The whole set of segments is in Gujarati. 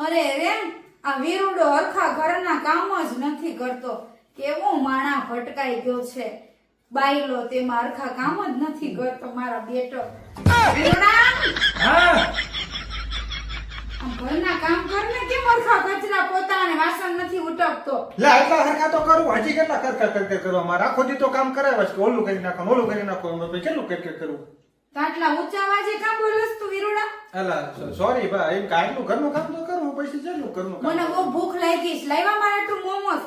અરે રે આ વીરુડો હરખા ઘરના કામ જ નથી કરતો. કેવો માણા ભટકાઈ ગયો છે. બાયલો તેમાં હરખા કામ જ નથી કરતો મારા બેટો. વીરુડા હા આમ ઘરના કામ કરને કેમ હરખા કચરા પોતા અને વાસણ નથી ઉટકતો? લે આટલા હરખા તો કરું હજી કેટલા કર કરવા મારા આખો દી તો કામ કરાવે છે કે ઓલું કરી નાખો ઓલું કરી નાખો એમ પછી કેટલું કર કરું. તો આટલા ઊંચા અવાજે કામ બોલસ તું વીરુડા? અલા સોરી ભાઈ એમ કાટલું ઘરનું કામ તો કરું પછી જેટલું ઘરનું કામ. મને બહુ ભૂખ લાગી છે. લાવ્યા મારા તું મોમોસ?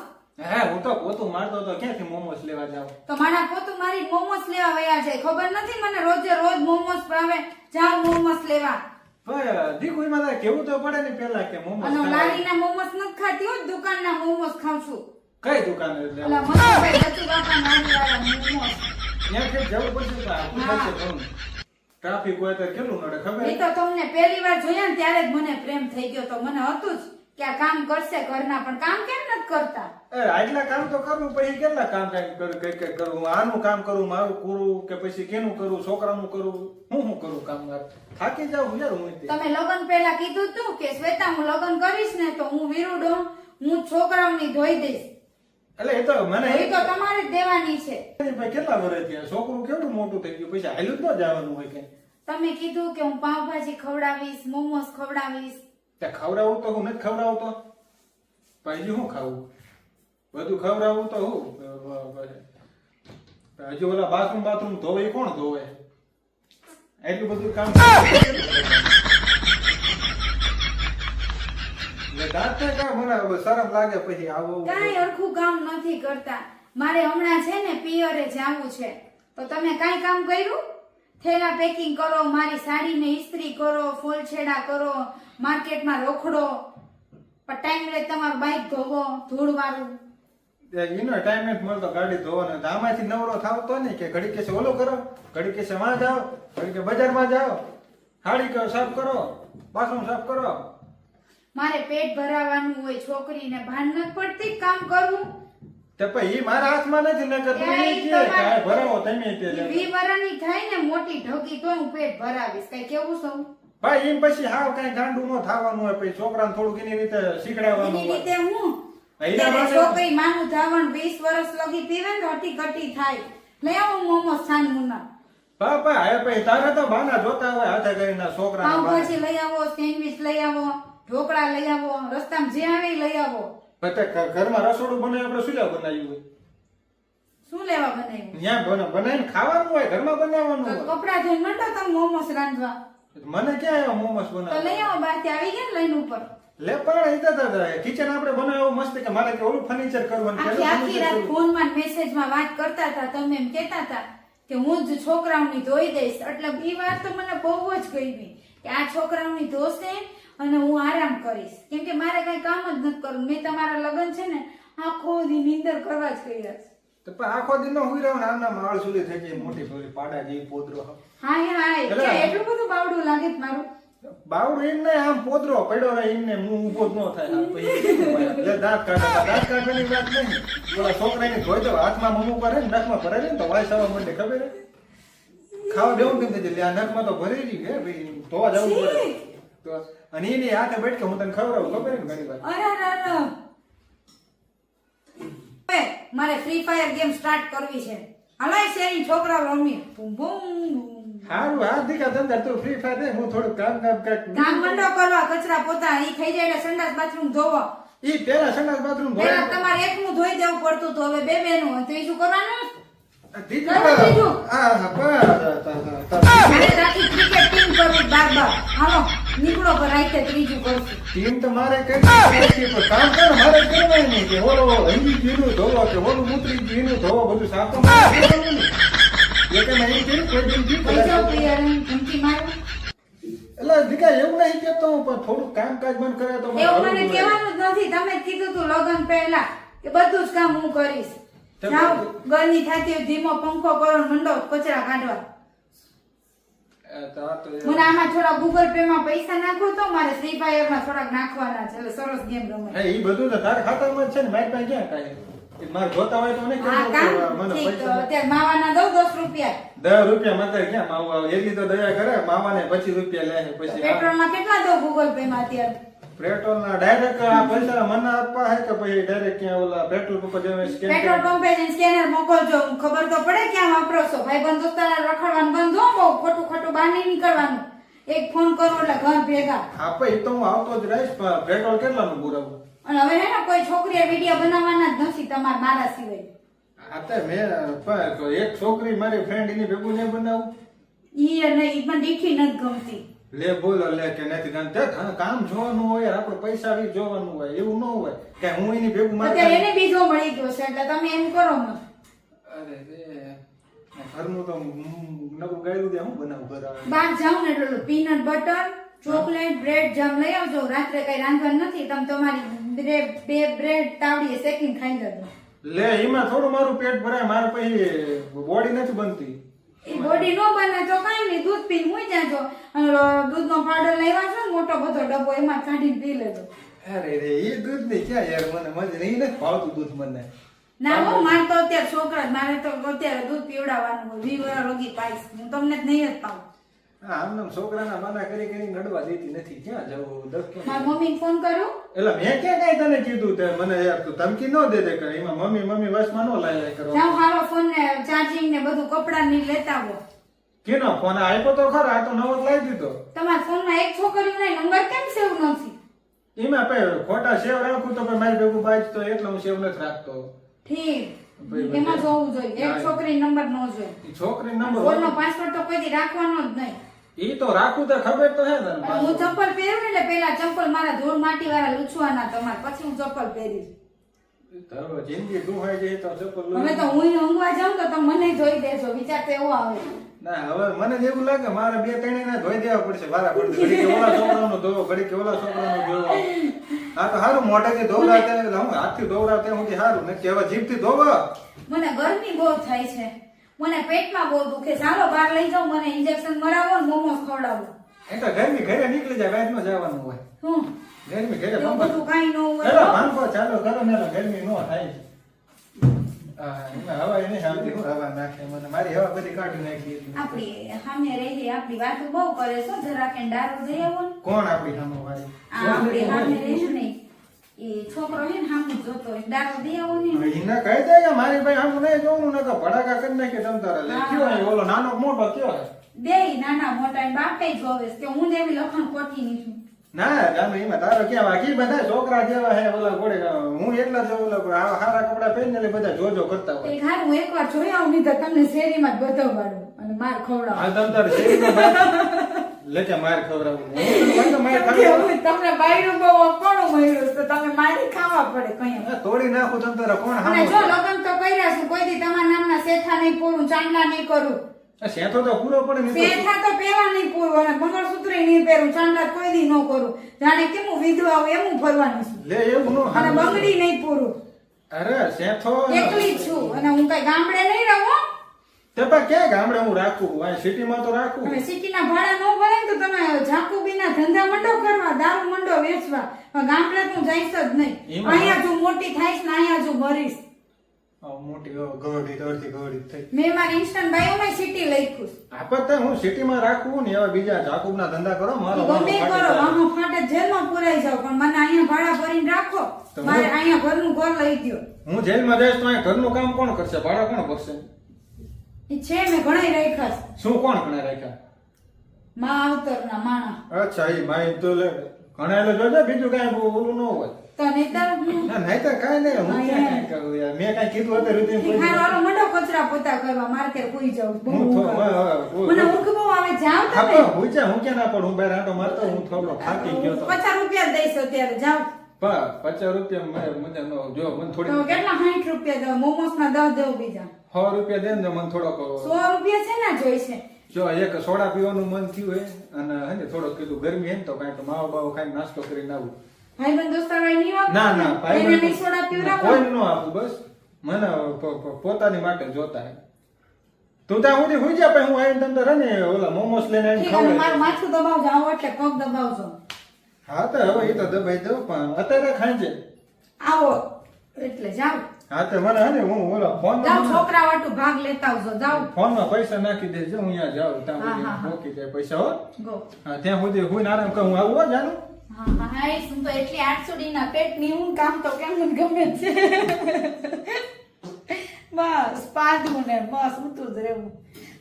હે હું તો પોતું મારતો તો ક્યાંથી મોમોસ લેવા જાવ. તો મારા પોતું મારી મોમોસ લેવા વયા જાય. ખબર નથી મને રોજે રોજ મોમોસ ભાવે. જાવ મોમોસ લેવા. પણ દીકુઈમાં તો કેવું તો પડે ને પેલા કે મોમોસ અને ખાવા. લારીના મોમોસ નથી ખાતી હો, દુકાનના મોમોસ ખાઉં છું. કઈ દુકાને ઓલા મનોભાઈ બચુ બાપા નાડીવાળા મોમોસ. ત્યાં કે જવું પડશે તો આખું હા. થશે ઘણું. ટ્રાફિક હોય તો કેટલું નડે ખબર? એ તો તમને પહેલી વાર જોયા ને ત્યારે જ મને પ્રેમ થઈ ગયો. તો મને હતું જ કે આ કામ કરશે ઘરના, પણ કામ કેમ નથી કરતા? આટલા કામ તો કરું પછી કેટલા કામ કઈ કરું આનું કામ કરું મારું કરું કે પછી કેનું કરું છોકરાનું કરું હું કરું કામ થાકી જાઉં યાર હું તે. તમે લગ્ન પહેલા કીધું તું કે શ્વેતા હું લગ્ન કરીશ ને તો હું વીરુડો હું છોકરાઓની ધોઈ દઈશ. એટલે એ તો મને એ તો તમારે જ દેવાની છે. ભાઈ કેટલા વર્ષ થયા છોકરું કેવડું મોટું થઈ ગયું પછી હાલ્યું જ ન જવાનું હોય કે તમે કીધું કે હું પાવભાજી ખવડાવીશ, મોમોસ ખવડાવીશ. ત્યાં ખવડાવું તો હું નથી ખવડાવતો પછી શું ખાવું બધું ખવડાવું તો હું હજુ ઓલા બાથરૂમ ધોવે ઈ કોણ ધોવે એટલું બધું કામ એટલે દાંત ને કામ મને શરમ લાગે પછી આવું કાંઈ હરખું કામ નથી કરતા. મારે હમણાં છે ને પિયરે જાવું છે. તો તમે કાંઈ કામ કર્યું? થેલા પેકિંગ કરો, મારી સાડીને ઇસ્ત્રી કરો, ફૂલછેડા કરો, માર્કેટમાં રોકડો, પણ ટાઈમ લે તમારું બાઈક ધોવો, ધૂળ વાળું. એનો ટાઈમ નથી મળતો ગાડી ધોવાનો તો આમાંથી નવરો થાવતો ને કે ઘડી કેસે ઓલો કરો ઘડી કેસે માં જાઓ ઘડી કે બજારમાં જાઓ હાડી સાફ કરો બાથરૂમ સાફ કરો. મારે પેટ ભરાવાનું હોય, છોકરીને ભાન નથી પડતી કામ કરવું. તે પછી મારા હાથમાં નથી નકર તો એ ઈ કે કાંઈ ભરાવો તમે તે ઈ 20 વર્ષની થાય ને મોટી ઢોકી તો હું પેટ ભરાવીશ. કઈ કેવું સૌ ભાઈ એમ પછી હાવ કઈ ગાંડું ન થવાનું હોય પછી છોકરાને થોડુંક એની રીતે શીખડાવવાનું એની હોય. રીતે હું એના ત્યારે માટે છોકરી માનું ધાવણ 20 વર્ષ લગી પીવે ને હટી કટી થાય. લઈ આવું મોમોસ છાનમુના, બાપા હવે પછી તારે તો બાના જોતા હોય હાથે કરીને છોકરાને પાવભાજી લઈ આવો, સેન્ડવિચ લઈ આવો, ઢોકળા લઈ આવો, રસ્તામાં જે આવે ઈ લઈ આવો. પછી ઘરમાં રસોડું બને આપણે શું લેવા બનાવ્યું હોય શું લેવા બનાવ્યું? ત્યાં બનાવીને ખાવાનું હોય ઘરમાં બનાવવાનું તો હોય. કપડા ધોઈને મંડો તમે મોમોસ રાંધવા. મને ક્યાં આવ્યો મોમોસ તો બનાવવા લઈ આવો, બહારથી આવી ગયા ને લઈને ઉપર. લે પણ ઈ તો કિચન આપણે બનાવ્યું મસ્ત કે મારે કે ઓલું ફર્નિચર કરવાનું આખી આખી રાત ફોનમાં મેસેજમાં વાત કરતા હતા. તમે એમ કહેતા હતા કે હું જ છોકરાઓની ધોઈ દઈશ. એટલે ઈ વાત તો મને બહુ જ ગમી કે આ છોકરાઓની ધોશે અને હું આરામ કરીશ. કેમ કે મારે કઈ કામ જ નથી કરવું. મેં તમારા લગ્ન છે ને આખો દી નીંદર કરવા જ કર્યા છે. તો પણ આખો દિન હુઈ રહ્યો ને આમના માળ સુલી થઈ જાય મોટી સોરી પાડા જેવી પોદરો હાય હાય કે એટલું બધું બાવડું લાગે છે મારું. બાવડું એમ ને આમ પોદરો પડ્યો રહે એમને હું ઊભો જ ન થાય આમ પછી લે દાંત કાઢવાની વાત નહીં. ઓલા છોકરાની ધોઈ દો હાથમાં મમ્મું કરે ને નખમાં ભરાય ને તો વાય સવા મંડે ખબર હે ખાવા દેવું કેમ થઈ જાય આ નખમાં તો ભરી ગઈ હે ભાઈ ધોવા જવું પડે તો અને એની હાથે બેઠ કે હું તને ખવડાવું ખબર હે ને ઘણી વાર અરે મારે ફ્રી ફાયર ગેમ સ્ટાર્ટ કરવી છે. હલાય શેરી છોકરાઓ રમી બૂમ બૂમ. હારું આ દીકા ધંધા તું ફ્રી ફાયર દે હું થોડું કામ કઈક કામ મંડો કરવા, કચરા પોતા ઈ થઈ જાય એટલે સંડાસ બાથરૂમ ધોવો. ઈ પેલા સંડાસ બાથરૂમ પેલા તમારે એકનું ધોઈ દેવું પડતું તો હવે બે બેનું હોય તો ઈ શું કરવાનું? દીકરા ત્રીજું. મારે રાખી ક્રિકેટ ટીમ કરવી બાર. હાલો નીકળો પર રાઈતે ત્રીજું કરશું. ટીમ તો મારે કઈ પણ કામ કરે મારે કરવાય નહીં કે ઓલો હંજી જીનું ધોવો કે ઓલું મૂતરી જીનું ધોવો બધું સાફ તો મારે કરવાનું નહીં. એ કે મેં કીધું કોઈ દિન જીત પૈસા પ્રિયર ધમકી મારો. એટલે દીકા એવું નહીં કેતો હું પણ થોડું કામકાજ બંધ કરે તો એવું મને કહેવાનું જ નથી. તમે જ કીધું તું લગ્ન પહેલા કે બધું જ કામ હું કરીશ. જાઓ ગરમી થતી હોય ધીમો પંખો કરો ને મંડો કચરા કાઢવા. મને આમાં થોડા ગૂગલ પે માં પૈસા નાખો તો મારે ફ્રી ફાયર માં થોડાક નાખવાના છે. એટલે સરસ ગેમ રમે. એ બધું તો તારા ખાતામાં જ છે ને મારી પાસે ક્યાં કાંઈ મારે જોતા હોય તો મને હા કામ મને ઠીક. તો પૈસા અત્યારે માવાના દઉં 10 રૂપિયા. 10 રૂપિયા માત્ર ક્યાં માવા એટલી તો દયા કરે મામાને 25 રૂપિયા લે પછી પેટ્રોલ માં કેટલા દઉં ગૂગલ પે માં અત્યારે? પેટ્રોલના ડાયરેક્ટ આ પૈસા મને આપવા હે કે પછી ડાયરેક્ટ ક્યાં ઓલા પેટ્રોલ પંપ જેવા સ્કેન પેટ્રોલ પંપે જઈને સ્કેનર મોકલજો ખબર તો પડે ક્યાં વાપરો છો ભાઈબંધ દોસ્તાર રખડવાનું બંધ હો બહુ ખોટું ખોટું બહાર નહીં નીકળવાનું એક ફોન કરો એટલે ઘર ભેગા આપે ઈ તો હું આવતો જ રહીશ પણ પેટ્રોલ કેટલાનું પુરાવું અને હવે હે ને કોઈ છોકરીએ વિડીયો બનાવવાના જ નથી તમારા મારા સિવાય આ તો મેં એક છોકરી મારી ફ્રેન્ડ એની ભેગું નહીં બનાવું ઈ નહીં ઈ પણ દીઠી નથી ગમતી લે બોલો લે કે નથી ગમતી કામ જોવાનું હોય આપણે પૈસા બી જોવાનું હોય એવું ન હોય કે હું એની ભેગું અત્યારે એને બીજો મળી ગયો છે એટલે તમે એમ કરો મત અરે રે ઘરનું તો નવું ગાયલું દે હું બનાવું ઘર આવે બહાર જાઉં ને એટલે પીનટ બટર ચોકલેટ બ્રેડ જામ લઈ આવજો રાત્રે કઈ રાંધવાનું નથી તમે તમારી બે બ્રેડ તાવડીએ શેકીને ખાઈ જજો લે એમાં થોડું મારું પેટ ભરાય મારે પછી બોડી નથી બનતી એ બોડી નો બને તો કઈ નહીં દૂધ પીને મુઈ જાજો અને દૂધનો પાવડર લેવા છો ને મોટો બધો ડબ્બો એમાં કાઢીને પી લેજો અરે રે એ દૂધ ની ક્યાં યાર મને મજા નહીં નથી ભાવતું દૂધ મને ના હો મારે તો અત્યારે છોકરા મારે તો અત્યારે દૂધ પીવડાવવાનું હોય 20 વર્ષ લગી પાઈશ હું તમને જ નહીં જ પાઉં હા આમ છોકરાના માના કરી કરી નડવા દેતી નથી ક્યાં જવું દસ મારા મમ્મીને ફોન કર્યો એટલે મેં ક્યાં કઈ તને કીધું તે મને યાર તું ધમકી ન દે દે કે એમાં મમ્મી વસમાં ન લાય કરો જાવ હારો ફોન ને ચાર્જિંગ ને બધું કપડા ની લેતા આવો કેનો ફોન આપ્યો તો ખરા આ તો નવો જ લાવી દીધો તમારા ફોનમાં એક છોકરીનો નંબર કેમ સેવ નથી એમાં પછી ખોટા સેવ રાખું તો પછી મારી ભેગું બાજ તો એટલે હું સેવ નથી રાખતો ઠીક એમાં જોવું જોઈએ એક છોકરી નંબર નો જોઈએ ઈ છોકરી નંબર ફોનનો પાસવર્ડ તો કોઈ દી રાખવાનો જ નહીં ઈ તો રાખું તો ખબર તો હે ને હું ચપ્પલ પહેરું ને એટલે પેલા ચપ્પલ મારા ધૂળ માટી વાળા લૂછવાના તમારે પછી હું ચપ્પલ પહેરીશ તારો જિંદગી ડૂહાઈ જાય તો ચપ્પલ હવે તો હું ઊંઘવા જાઉં તો તમે મને ધોઈ દેજો વિચાર તો એવો આવે ના હવે મને એવું લાગે મારે બે ત્રણ ને ધોઈ દેવા પડશે વારા પડશે ઘડી કે ઓલા છોકરાનો ધોવો ઘડી કે ઓલા છોકરાનો ધોવો આ તો હારું મોઢેથી ધોવરાતે હું હાથથી ધોવરાતે હું હારું ને કે હવે જીભથી ધોવા મને ગરમી બહુ થાય છે મને પેટમાં બહુ દુખે ચાલો બહાર લઈ જાઓ મને ઇન્જેક્શન મરાવો ને મોમોસ ખવડાવો એ તો ગરમી ઘરે નીકળી જાય બહાર ન જવાનું હોય હું ગરમી ઘરે એવું બધું કાઈ ન હોય ચાલો પાંખો ચાલો કરો ને ગરમી ન થાય એમાં હવા નહીં આવતી હું હવા નાખે મને મારી હવા બધી કાઢી નાખી આપણી સામે રહી આપણી વાતો બહુ કરે છો જરા કે ડારો જઈ આવો ને કોણ આપણી સામે વાળી આપણી સામે રહી ને એ છોકરો હે ને સામે જોતો હોય ડારો દઈ આવો ને એને કહી દે કે મારી ભાઈ આમ નહીં જોવું ને કે ભડાકા કરી નાખે તમ તારા લે કયો હે ઓલો નાનો મોટો કયો હે બે નાના મોટા બાપે જોવે કે હું જેવી લખણ ખોટી નહીં છું ના ગામે એમાં તારો ક્યાં બાકી બધા છોકરા જેવા હે ઓલા ગોળે હું એટલા જ ઓલા હારા કપડા પહેરીને એટલે બધા જોજો કરતા હોય એક હાર હું એકવાર જોઈ આવું નહીં તો તમને શેરીમાં જ બતાવવાનું અને માર ખવડાવ આ તમ તારે શેરીમાં લેકે માર ખવડાવું હું તો માર ખાવા તમને બાયરું બહુ કોણ મળ્યું તો તમે મારી ખાવા પડે કઈ તોડી નાખું તમ તારે કોણ અને હામો જો લગન તો કર્યા છું કોઈ દી તમારા નામના શેઠા નહીં પૂરું ચાંદલા નહીં કરું શેઠો તો પૂરો પડે ને શેઠા તો પેલા નહીં પૂરું અને મંગળસૂત્ર નહીં પહેરું ચાંદલા કોઈ દી ન કરું જાણે કેમ હું વિધવા આવું એમ હું ફરવાની છું લે એવું નો અને બંગડી નહીં પૂરું અરે શેઠો એકલી જ છું અને હું કઈ ગામડે નહીં રહું તે પણ ક્યાં ગામડે હું રાખું આ સિટીમાં તો રાખું હવે સિટીના ભાડા નો ભરે ને તો તમે જાકુબીના ધંધા મંડો કરવા દારૂ મંડો વેચવા ગામડે તો જઈશ જ નહીં અહીંયા જો મોટી થાઈશ ને અહીંયા જો મરીશ મોટી ગવડી અડધી ગવડી થઈ મેં મારી ઇન્સ્ટન્ટ બાયોમાં સિટી લખ્યું આપત હું સિટીમાં રાખું ને એવા બીજા જાકુબના ધંધા કરો મારો ગમે કરો વાહો ફાટે જેલમાં પુરાઈ જાવ પણ મને અહીંયા ભાડા ભરીને રાખો મારે અહીંયા ઘરનું ઘર લઈ દ્યો હું જેલમાં જઈશ તો અહીંયા ઘરનું કામ કોણ કરશે ભાડા કોણ ભરશે ઈ છે મેં ઘણાય રાખ્યા શું કોણ ઘણા રાખ્યા માં આવતરના માણા અચ્છા ઈ માઈ તો લે ઘણા એટલે જોજે બીજું કાંઈ ઓલું ન હોય તો નહીતર ના નહીં તો કાંઈ નહીં હું ક્યાં કાંઈ કરું યાર મેં કાંઈ કીધું હતું રૂટીન કોઈ હારો હારો મંડો કચરા પોતા કરવા મારે કે કોઈ જાઉં બહુ હું ઊંઘ આવે. મને ઊંઘ બહુ આવે જાવ તમે હા હું ક્યાં ના પડું હું બહાર આંટો મારતો હું થોડો થાકી ગયો તો 50 રૂપિયા દઈશ અત્યારે જાવ 50 રૂપિયા મને નો જો મને તો થોડી કેટલા 60 રૂપિયા દો મોમોસ ના 10 દેવું બીજા 100 રૂપિયા દે ને મને થોડોક 100 રૂપિયા છે ને જોઈ છે જો એક સોડા પીવાનું મન થયું હે અને હે ને થોડોક કીધું ગરમી હે ને તો કાંઈક માવો બાવો ખાઈને નાસ્તો કરીને આવું ભાઈબંધ દોસ્તારો નહીં વાપરે ના ના એને ભાઈ નહીં સોડા પીવડાવો કોઈ નો આપું બસ મને પોતાની માટે જોતા હે તું ત્યાં સુધી હોઈ જા પછી હું આવીને તમને રે ને ઓલા મોમોસ લઈને આવીને ઠીક અને મારું ખવડાવી માથું દબાવજો આવો એટલે પગ દબાવજો હા તો હવે એ તો દબાઈ દઉં પણ અત્યારે ખાઈ છે આવો એટલે જાવ હા તો મને હે ને હું ઓલા ફોન જાવ છોકરા વાટું ભાગ લેતા આવજો જાવ ફોનમાં પૈસા નાખી દેજો હું અહીંયા જાઉં ત્યાં હા, સુધી હા, હા. મૂકી દે પૈસા હો ગો હા ત્યાં સુધી હું આરામ કરું હું આવું હો જાનું હા હા એ શું તો એટલી 800 ના પેટની ઊંઘ કામ તો કેમ મને ગમે છે. બસ પાડવું ને બસ ઉતું જ રહેવું.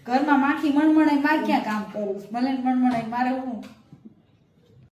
ઘરમાં માખી મણમણાઈ મારે ક્યાં કામ કરવું? ભલે મણમણાઈ મારે હું